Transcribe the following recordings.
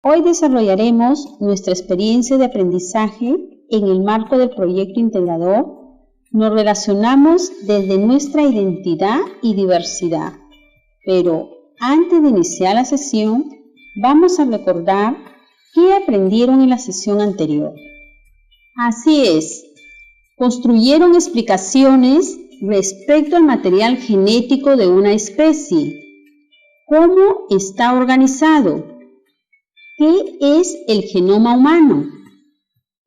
Hoy desarrollaremos nuestra experiencia de aprendizaje en el marco del proyecto integrador. Nos relacionamos desde nuestra identidad y diversidad. Pero antes de iniciar la sesión, vamos a recordar qué aprendieron en la sesión anterior. Así es, construyeron explicaciones respecto al material genético de una especie. ¿Cómo está organizado? ¿Qué es el genoma humano?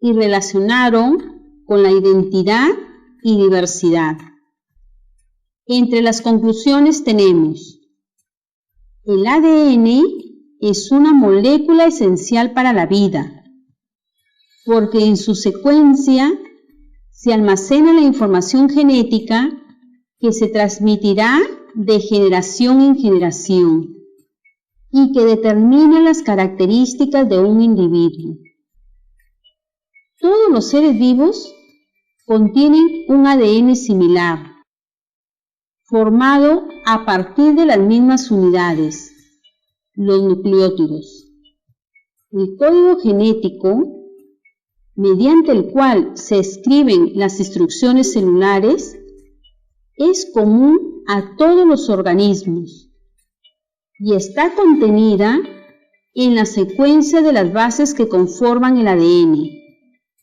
Y relacionaron con la identidad y diversidad. Entre las conclusiones tenemos: el ADN es una molécula esencial para la vida, porque en su secuencia se almacena la información genética que se transmitirá de generación en generación y que determina las características de un individuo. Todos los seres vivos contienen un ADN similar, formado a partir de las mismas unidades, los nucleótidos. El código genético, mediante el cual se escriben las instrucciones celulares, es común a todos los organismos y está contenida en la secuencia de las bases que conforman el ADN: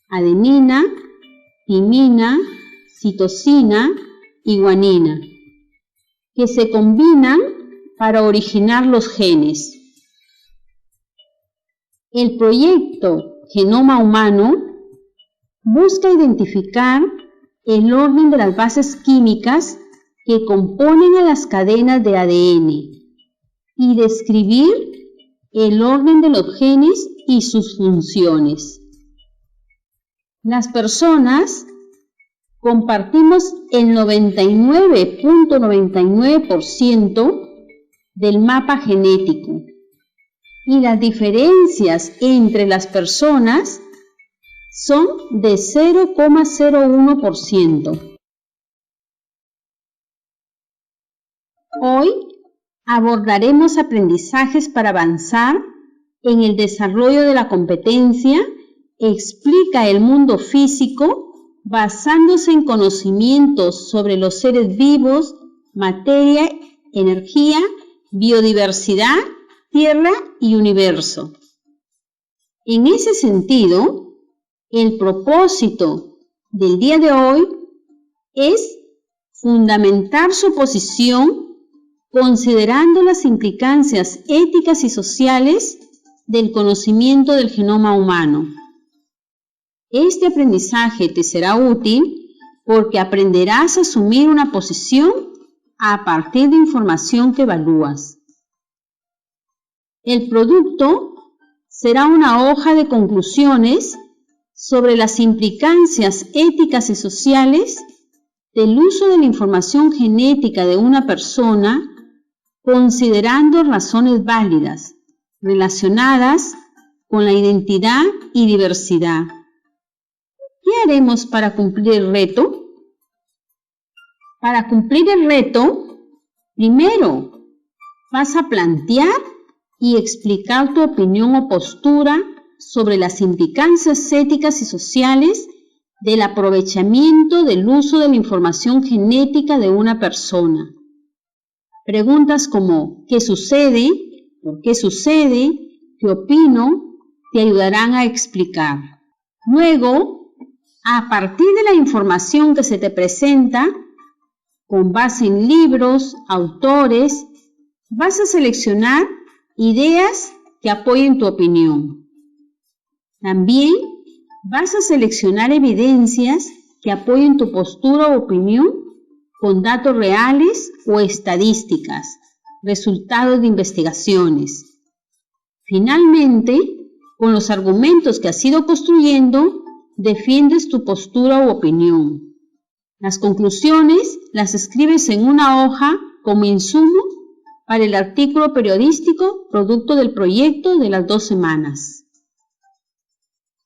adenina, timina, citosina y guanina, que se combinan para originar los genes. El proyecto Genoma Humano busca identificar el orden de las bases químicas que componen a las cadenas de ADN y describir el orden de los genes y sus funciones. Las personas compartimos el 99.99% del mapa genético y las diferencias entre las personas son de 0,01%. Hoy abordaremos aprendizajes para avanzar en el desarrollo de la competencia. Explica el mundo físico basándose en conocimientos sobre los seres vivos, materia, energía, biodiversidad, tierra y universo. En ese sentido, el propósito del día de hoy es fundamentar su posición considerando las implicancias éticas y sociales del conocimiento del genoma humano. Este aprendizaje te será útil porque aprenderás a asumir una posición a partir de información que evalúas. El producto será una hoja de conclusiones sobre las implicancias éticas y sociales del uso de la información genética de una persona, considerando razones válidas relacionadas con la identidad y diversidad. ¿Qué haremos para cumplir el reto? Para cumplir el reto, primero vas a plantear y explicar tu opinión o postura sobre las implicancias éticas y sociales del aprovechamiento del uso de la información genética de una persona. Preguntas como ¿qué sucede? ¿Por qué sucede? ¿Qué opino? Te ayudarán a explicar. Luego, a partir de la información que se te presenta, con base en libros, autores, vas a seleccionar ideas que apoyen tu opinión. También vas a seleccionar evidencias que apoyen tu postura o opinión con datos reales o estadísticas, resultados de investigaciones. Finalmente, con los argumentos que has ido construyendo, defiendes tu postura u opinión. Las conclusiones las escribes en una hoja como insumo para el artículo periodístico producto del proyecto de las 2 semanas.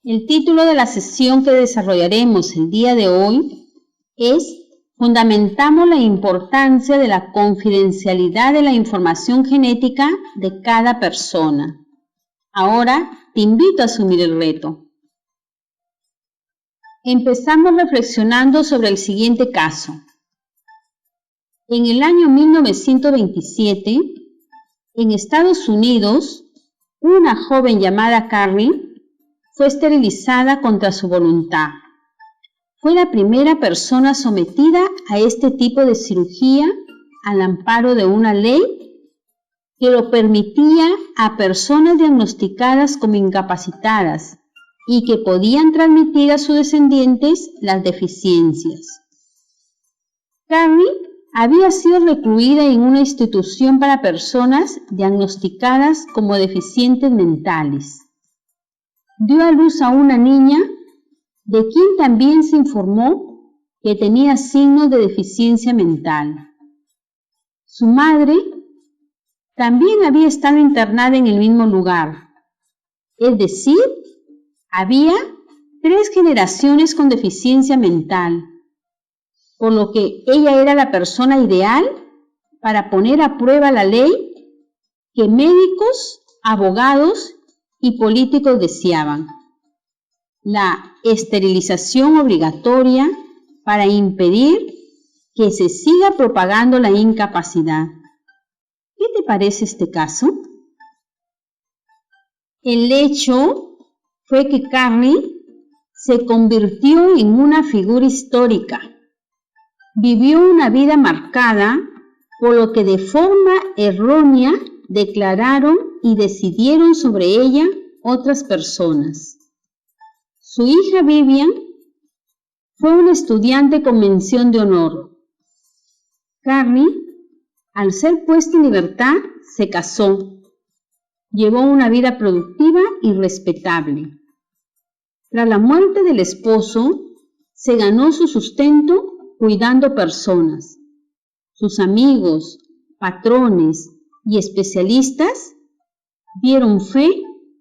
El título de la sesión que desarrollaremos el día de hoy es Fundamentamos la importancia de la confidencialidad de la información genética de cada persona. Ahora te invito a asumir el reto. Empezamos reflexionando sobre el siguiente caso. En el año 1927, en Estados Unidos, una joven llamada Carrie fue esterilizada contra su voluntad. Fue la primera persona sometida a este tipo de cirugía al amparo de una ley que lo permitía a personas diagnosticadas como incapacitadas y que podían transmitir a sus descendientes las deficiencias. Carrie había sido recluida en una institución para personas diagnosticadas como deficientes mentales. Dio a luz a una niña de quien también se informó que tenía signos de deficiencia mental. Su madre también había estado internada en el mismo lugar, es decir, había 3 generaciones con deficiencia mental, por lo que ella era la persona ideal para poner a prueba la ley que médicos, abogados y políticos deseaban: la esterilización obligatoria para impedir que se siga propagando la incapacidad. ¿Qué te parece este caso? El hecho fue que Carrie se convirtió en una figura histórica. Vivió una vida marcada por lo que de forma errónea declararon y decidieron sobre ella otras personas. Su hija Vivian fue una estudiante con mención de honor. Carrie, al ser puesta en libertad, se casó. Llevó una vida productiva y respetable. Tras la muerte del esposo, se ganó su sustento cuidando personas. Sus amigos, patrones y especialistas dieron fe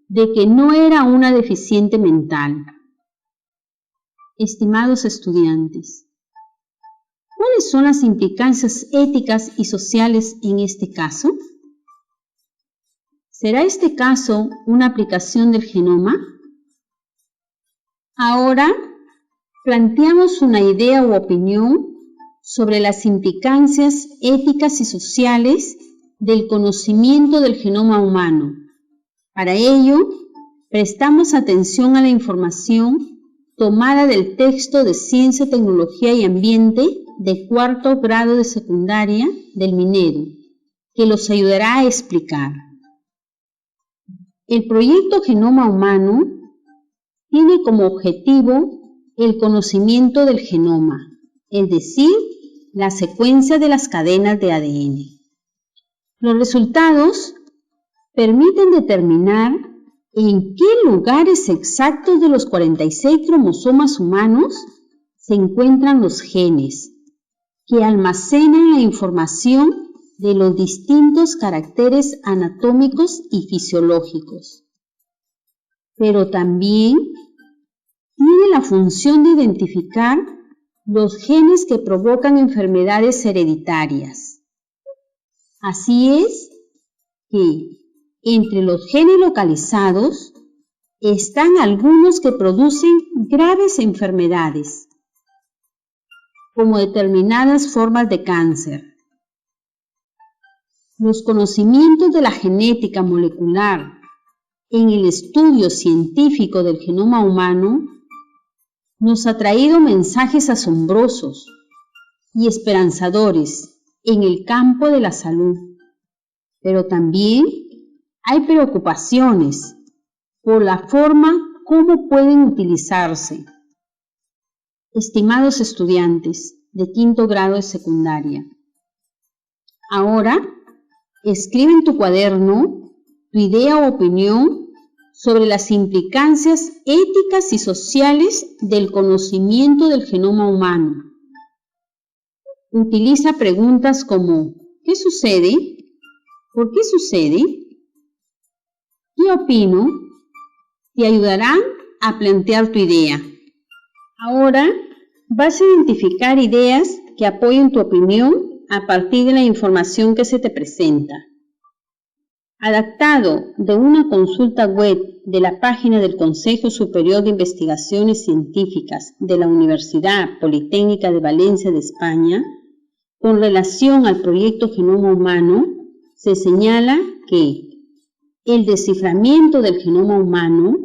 de que no era una deficiente mental. Estimados estudiantes, ¿cuáles son las implicancias éticas y sociales en este caso? ¿Será este caso una aplicación del genoma? Ahora planteamos una idea u opinión sobre las implicancias éticas y sociales del conocimiento del genoma humano. Para ello, prestamos atención a la información tomada del texto de Ciencia, Tecnología y Ambiente de 4º grado de secundaria del Minedu, que los ayudará a explicar. El proyecto Genoma Humano tiene como objetivo el conocimiento del genoma, es decir, la secuencia de las cadenas de ADN. Los resultados permiten determinar en qué lugares exactos de los 46 cromosomas humanos se encuentran los genes que almacenan la información de los distintos caracteres anatómicos y fisiológicos. Pero también tiene la función de identificar los genes que provocan enfermedades hereditarias. Así es que entre los genes localizados están algunos que producen graves enfermedades, como determinadas formas de cáncer. Los conocimientos de la genética molecular en el estudio científico del genoma humano nos ha traído mensajes asombrosos y esperanzadores en el campo de la salud, pero también hay preocupaciones por la forma como pueden utilizarse. Estimados estudiantes de 5º grado de secundaria, ahora escribe en tu cuaderno tu idea o opinión sobre las implicancias éticas y sociales del conocimiento del genoma humano. Utiliza preguntas como ¿qué sucede? ¿Por qué sucede? ¿Qué opino? Te ayudarán a plantear tu idea. Ahora vas a identificar ideas que apoyen tu opinión a partir de la información que se te presenta. Adaptado de una consulta web de la página del Consejo Superior de Investigaciones Científicas de la Universidad Politécnica de Valencia de España, con relación al proyecto Genoma Humano, se señala que el desciframiento del genoma humano,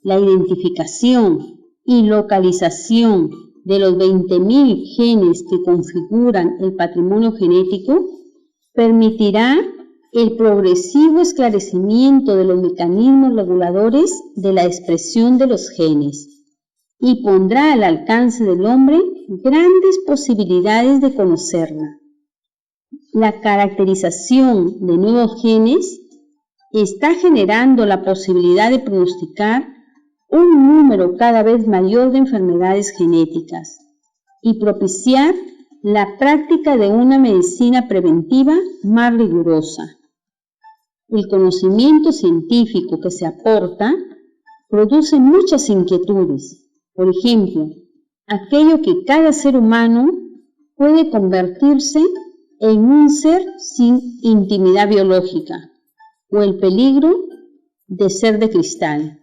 la identificación y localización de los 20.000 genes que configuran el patrimonio genético permitirá el progresivo esclarecimiento de los mecanismos reguladores de la expresión de los genes y pondrá al alcance del hombre grandes posibilidades de conocerla. La caracterización de nuevos genes está generando la posibilidad de pronosticar un número cada vez mayor de enfermedades genéticas y propiciar la práctica de una medicina preventiva más rigurosa. El conocimiento científico que se aporta produce muchas inquietudes. Por ejemplo, aquello que cada ser humano puede convertirse en un ser sin intimidad biológica, o el peligro de ser de cristal.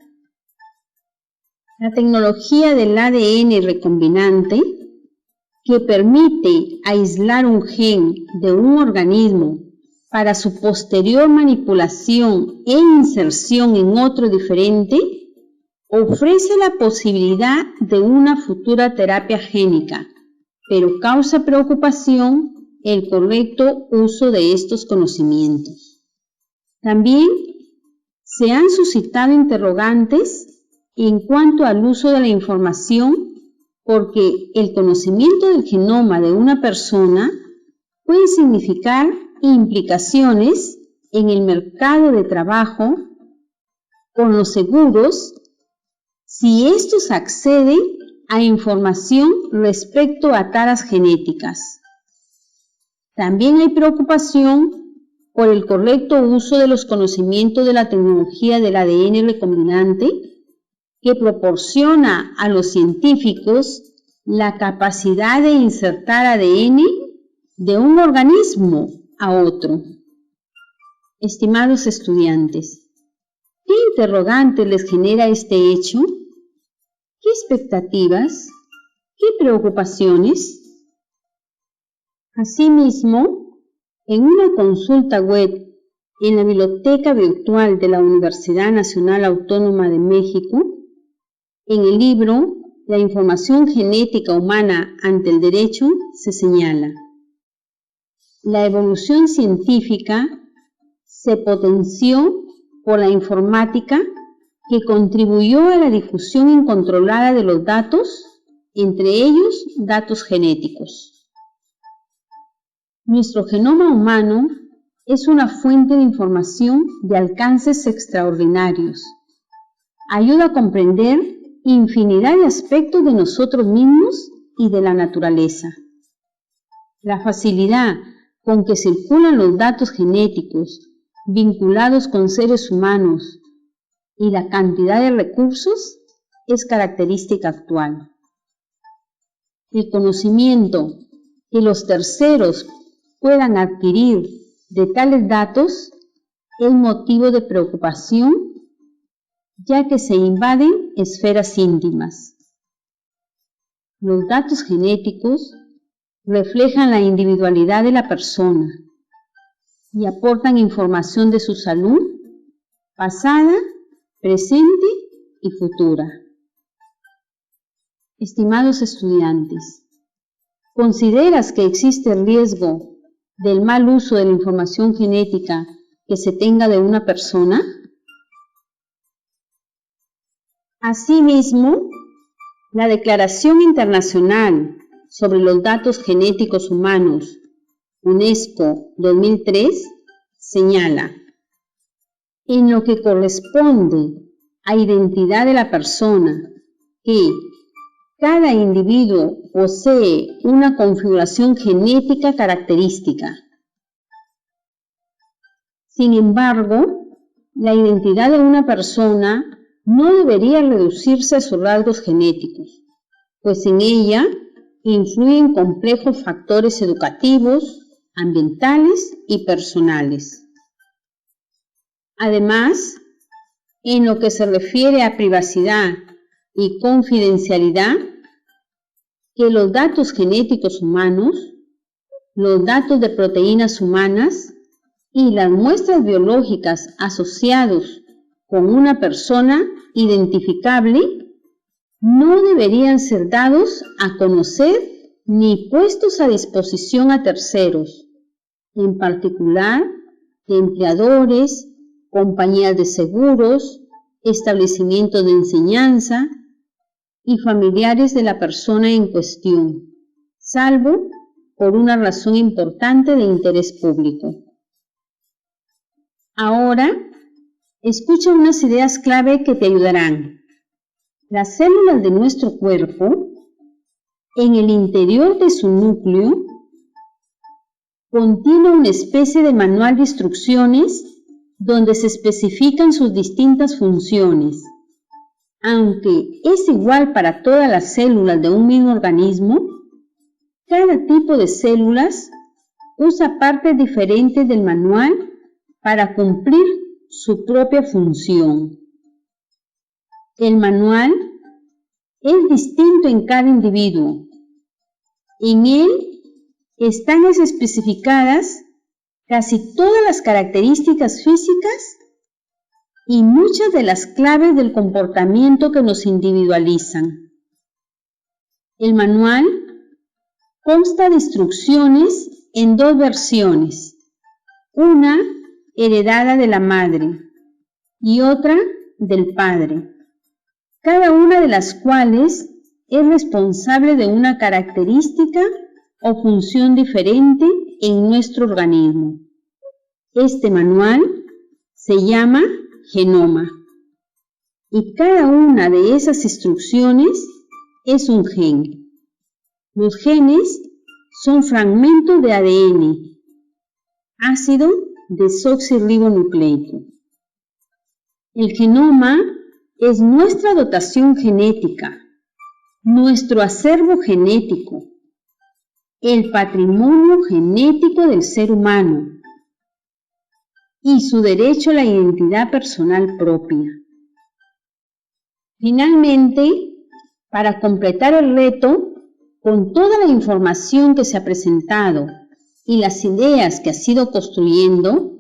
La tecnología del ADN recombinante, que permite aislar un gen de un organismo para su posterior manipulación e inserción en otro diferente, ofrece la posibilidad de una futura terapia génica, pero causa preocupación el correcto uso de estos conocimientos. También se han suscitado interrogantes en cuanto al uso de la información, porque el conocimiento del genoma de una persona puede significar implicaciones en el mercado de trabajo con los seguros si estos acceden a información respecto a taras genéticas. También hay preocupación por el correcto uso de los conocimientos de la tecnología del ADN recombinante, que proporciona a los científicos la capacidad de insertar ADN de un organismo a otro. Estimados estudiantes, ¿qué interrogantes les genera este hecho? ¿Qué expectativas? ¿Qué preocupaciones? Asimismo, en una consulta web en la Biblioteca Virtual de la Universidad Nacional Autónoma de México, en el libro La información genética humana ante el derecho, se señala: la evolución científica se potenció por la informática, que contribuyó a la difusión incontrolada de los datos, entre ellos datos genéticos. Nuestro genoma humano es una fuente de información de alcances extraordinarios. Ayuda a comprender infinidad de aspectos de nosotros mismos y de la naturaleza. La facilidad con que circulan los datos genéticos vinculados con seres humanos y la cantidad de recursos es característica actual. El conocimiento que los terceros puedan adquirir de tales datos es motivo de preocupación, ya que se invaden esferas íntimas. Los datos genéticos reflejan la individualidad de la persona y aportan información de su salud pasada, presente y futura. Estimados estudiantes, ¿consideras que existe riesgo del mal uso de la información genética que se tenga de una persona? Asimismo, la Declaración Internacional sobre los Datos Genéticos Humanos, UNESCO 2003, señala: en lo que corresponde a identidad de la persona, que cada individuo posee una configuración genética característica. Sin embargo, la identidad de una persona no debería reducirse a sus rasgos genéticos, pues en ella influyen complejos factores educativos, ambientales y personales. Además, en lo que se refiere a privacidad y confidencialidad, que los datos genéticos humanos, los datos de proteínas humanas y las muestras biológicas asociados con una persona identificable no deberían ser dados a conocer ni puestos a disposición a terceros, en particular de empleadores, compañías de seguros, establecimientos de enseñanza y familiares de la persona en cuestión, salvo por una razón importante de interés público. Ahora, escucha unas ideas clave que te ayudarán. Las células de nuestro cuerpo, en el interior de su núcleo, contiene una especie de manual de instrucciones donde se especifican sus distintas funciones. Aunque es igual para todas las células de un mismo organismo, cada tipo de células usa partes diferentes del manual para cumplir su propia función. El manual es distinto en cada individuo. En él están especificadas casi todas las características físicas y muchas de las claves del comportamiento que nos individualizan. El manual consta de instrucciones en dos versiones, una heredada de la madre y otra del padre, cada una de las cuales es responsable de una característica o función diferente en nuestro organismo. Este manual se llama genoma y cada una de esas instrucciones es un gen. Los genes son fragmentos de ADN, ácido desoxirribonucleico. El genoma es nuestra dotación genética, nuestro acervo genético, el patrimonio genético del ser humano y su derecho a la identidad personal propia. Finalmente, para completar el reto, con toda la información que se ha presentado y las ideas que has ido construyendo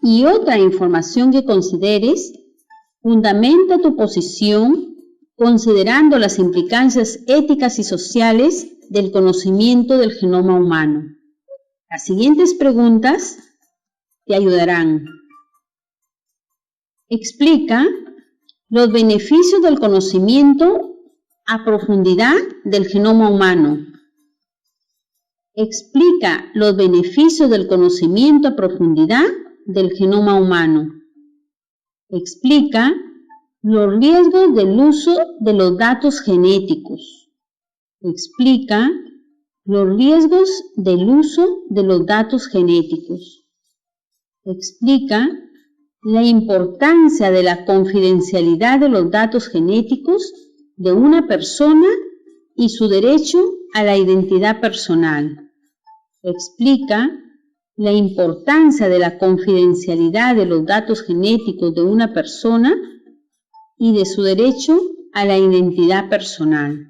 y otra información que consideres, fundamenta tu posición considerando las implicancias éticas y sociales del conocimiento del genoma humano. Las siguientes preguntas te ayudarán. Explica los beneficios del conocimiento a profundidad del genoma humano. Explica los beneficios del conocimiento a profundidad del genoma humano. Explica los riesgos del uso de los datos genéticos. Explica los riesgos del uso de los datos genéticos. Explica la importancia de la confidencialidad de los datos genéticos de una persona y su derecho a la identidad personal. Explica la importancia de la confidencialidad de los datos genéticos de una persona y de su derecho a la identidad personal.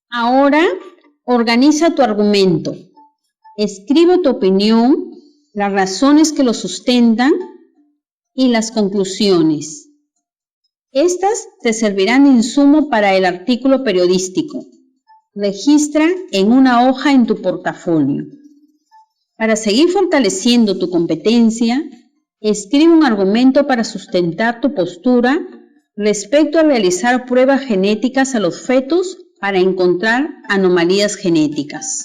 Ahora, organiza tu argumento. Escribe tu opinión, las razones que lo sustentan y las conclusiones. Estas te servirán de insumo para el artículo periodístico. Registra en una hoja en tu portafolio. Para seguir fortaleciendo tu competencia, escribe un argumento para sustentar tu postura respecto a realizar pruebas genéticas a los fetos para encontrar anomalías genéticas.